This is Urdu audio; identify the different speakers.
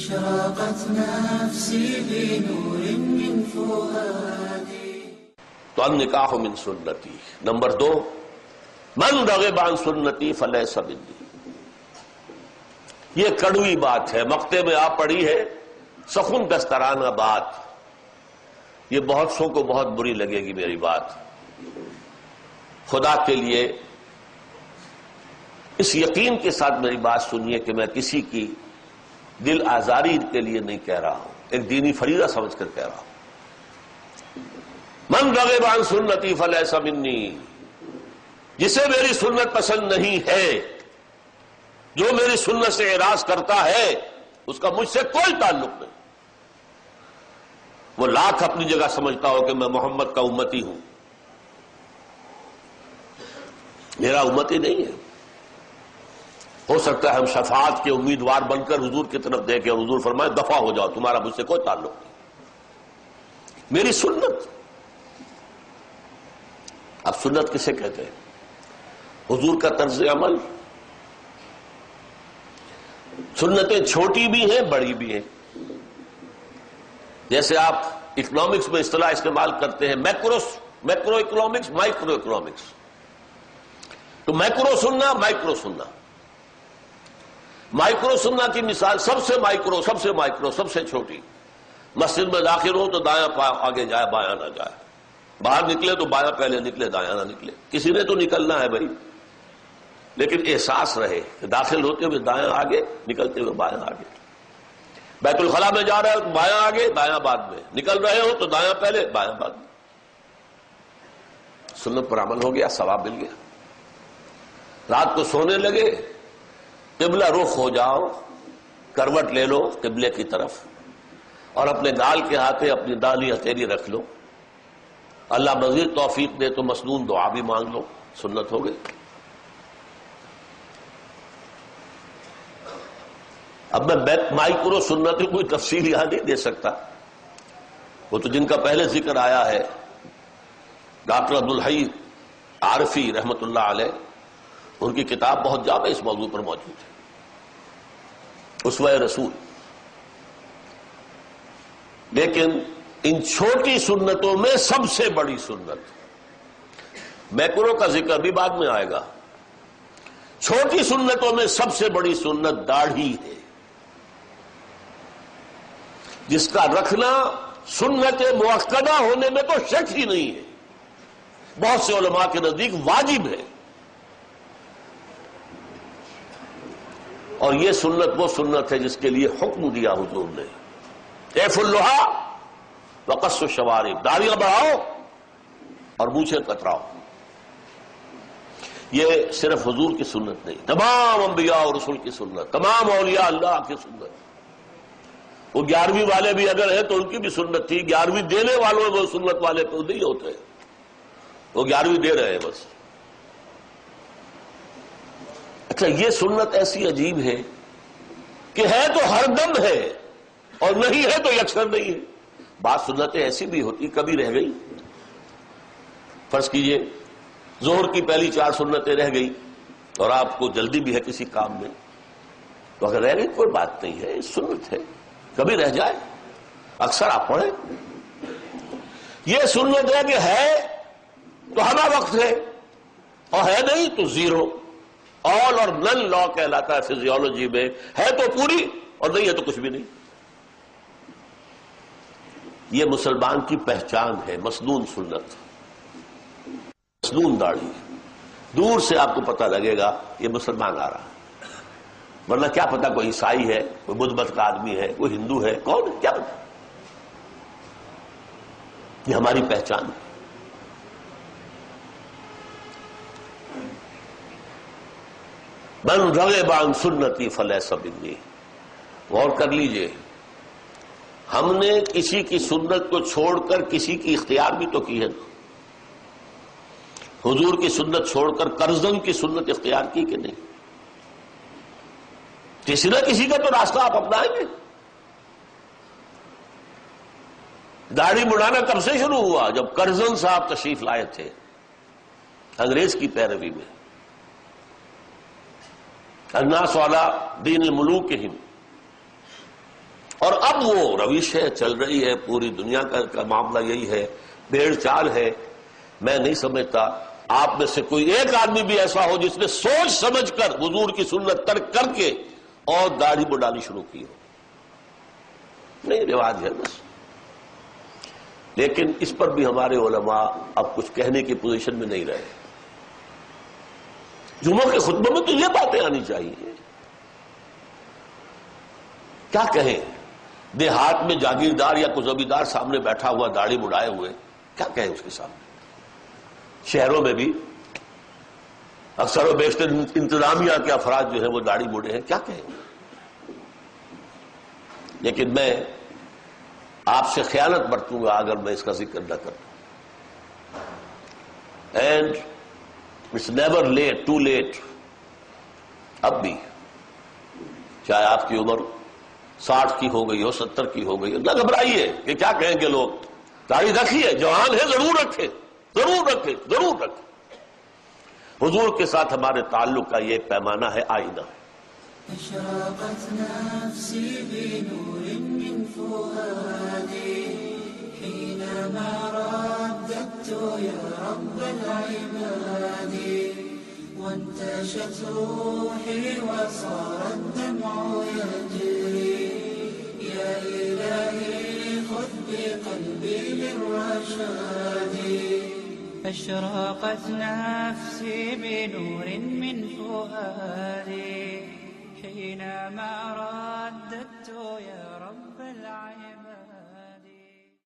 Speaker 1: أشرقت نفسي بنور من فؤادي.
Speaker 2: تو النکاح من سنتی. نمبر 2، من رغب عن سنتی فلیس منی. یہ کڑوی بات ہے، مقطع میں آپ پڑھی ہے، سخن دسترانہ بات. یہ بہت سو کو بہت بری لگے گی میری بات. خدا کے لیے اس یقین کے ساتھ میری بات سنیے کہ میں کسی کی دل آزاری کے لیے نہیں کہہ رہا ہوں، ایک دینی فریضہ سمجھ کر کہہ رہا ہوں. من رغب عن سنتی فلیس منی. جسے میری سنت پسند نہیں ہے، جو میری سنت سے اعراض کرتا ہے، اس کا مجھ سے کوئی تعلق نہیں. وہ لاکھ اپنی جگہ سمجھتا ہو کہ میں محمد کا امتی ہوں، میرا امتی نہیں ہے. ہو سکتا ہے ہم شفاعت کے امیدوار بن کر حضور کی طرف دیکھیں اور حضور فرمائے دفع ہو جاؤ، تمہارا مجھ سے کوئی تعلق نہیں. میری سنت. اب سنت کسے کہتے ہیں؟ حضور کا طرز عمل. سنتیں چھوٹی بھی ہیں بڑی بھی ہیں. جیسے آپ اکنامکس میں اصطلاح استعمال کرتے ہیں میکرو اکنامکس، مائکرو اکنامکس. تو میکرو سننا، مائکرو سننا. مائکرو سننا کی مثال سب سے مائکرو، سب سے چھوٹی. مسجد میں داخل ہو تو دایاں آگے جائے، بایاں نہ جائے. باہر نکلے تو بایاں پہلے نکلے، دایاں نہ نکلے. کسی نے تو نکلنا ہے بھائی، لیکن احساس رہے کہ داخل ہوتے ہوئے دایاں آگے، نکلتے ہوئے بایاں آگے. بیت الخلاء میں جا رہے ہو تو بایاں آگے، دایاں بعد میں. نکل رہے ہو تو دایاں پہلے، بایاں بعد میں. سنت پر عمل ہو گیا، ثواب مل گیا. رات کو سونے لگے، قبلہ رخ ہو جاؤ، کروٹ لے لو قبلے کی طرف، اور اپنے گال کے ہاتھے اپنی داہنی ہتھیلی رکھ لو. اللہ مزید توفیق دے تو مسنون دعا بھی مانگ لو. سنت ہو گئی. اب میں مائکرو سنت کی کوئی تفصیل یہاں نہیں دے سکتا. وہ تو جن کا پہلے ذکر آیا ہے، ڈاکٹر عبدالحی عارفی رحمت اللہ علیہ، ان کی کتاب بہت جامع اس موضوع پر موجود ہے، اسوہ رسول. لیکن ان چھوٹی سنتوں میں سب سے بڑی سنت، میکرو کا ذکر بھی بعد میں آئے گا، چھوٹی سنتوں میں سب سے بڑی سنت داڑھی ہے، جس کا رکھنا سنت مؤکدہ ہونے میں تو شک ہی نہیں ہے. بہت سے علماء کے نزدیک واجب ہے. اور یہ سنت وہ سنت ہے جس کے لیے حکم دیا حضور نے، ایف اللحا وقص الشوارب. داڑیاں بڑھاؤ اور مونچھیں کتراؤ. یہ صرف حضور کی سنت نہیں، تمام انبیاء اور رسول کی سنت، تمام اولیاء اللہ کی سنت. وہ 11ویں والے بھی اگر ہیں تو ان کی بھی سنت تھی. 11ویں دینے والوں میں وہ سنت والے تو نہیں ہوتے، وہ 11ویں دے رہے ہیں بس. اچھا، یہ سنت ایسی عجیب ہے کہ ہے تو ہر دم ہے اور نہیں ہے تو یکسر نہیں ہے. بعض سنتیں ایسی بھی ہوتی کبھی رہ گئی. فرض کیجئے ظہر کی پہلی 4 سنتیں رہ گئی اور آپ کو جلدی بھی ہے کسی کام میں، تو اگر رہ گئی کوئی بات نہیں ہے، سنت ہے، کبھی رہ جائے. اکثر آپ پڑھیں. یہ سنت ہے کہ ہے تو ہمہ وقت ہے اور ہے نہیں تو زیرو. آل اور نن لا کہلاتا ہے فزیولوجی میں. ہے تو پوری اور نہیں ہے تو کچھ بھی نہیں. یہ مسلمان کی پہچان ہے، مسنون سنت، مسنون داڑھی. دور سے آپ کو پتہ لگے گا یہ مسلمان آ رہا ہے، ورنہ کیا پتا کوئی عیسائی ہے، کوئی بدھ مت کا آدمی ہے، کوئی ہندو ہے، کون ہے کیا پتا. یہ ہماری پہچان ہے. من رغب عن سنتی فلیس منی. غور کر لیجئے، ہم نے کسی کی سنت کو چھوڑ کر کسی کی اختیار بھی تو کی ہے. حضور کی سنت چھوڑ کر کرزن کی سنت اختیار کی کہ نہیں؟ کسی نہ کسی کا تو راستہ آپ اپنائیں گے. داڑھی مڑانا کب سے شروع ہوا؟ جب کرزن صاحب تشریف لائے تھے انگریز کی پیروی میں. الناس علی دین الملوکہم. اور اب وہ روش ہے چل رہی ہے، پوری دنیا کا معاملہ یہی ہے، بھیڑ چال ہے۔ میں نہیں سمجھتا آپ میں سے کوئی ایک آدمی بھی ایسا ہو جس نے سوچ سمجھ کر حضور کی سنت ترک کر کے اور داڑھی بڑھانی شروع کی ہو۔ نہیں، رواج ہے بس۔ لیکن اس پر بھی ہمارے علماء اب کچھ کہنے کی پوزیشن میں نہیں رہے۔ جمعہ کے خطبے میں تو یہ باتیں آنی چاہیے۔ کیا کہیں؟ دیہات میں جاگیردار یا کوئی زمیندار سامنے بیٹھا ہوا داڑھی مڑائے ہوئے، کیا کہیں اس کے سامنے؟ شہروں میں بھی اکثر و بیشتر انتظامیہ کے افراد جو ہیں وہ داڑھی مڑے ہیں، کیا کہیں؟ لیکن میں آپ سے خیانت برتوں گا اگر میں اس کا ذکر نہ کروں۔ And it's never late, too late. اب بھی چاہے آپ کی عمر 60 کی ہو گئی ہو، 70 کی ہو گئی ہو، نہ گھبرائیے کہ کیا کہیں گے لوگ۔ داڑھی رکھیے، جوان ہے ضرور رکھے، ضرور رکھے، ضرور رکھے۔ حضور کے ساتھ ہمارے تعلق کا یہ ایک پیمانہ ہے، آئینہ ہے۔
Speaker 1: أشرقت نفسي بنور من فؤادي حينما رددت يا رب العباد وانتشت روحي وصار الدمع يجري يا إلهي خذ بقلبي للرشاد أشرقت نفسي بنور من فؤادي حينما رددت يا رب العباد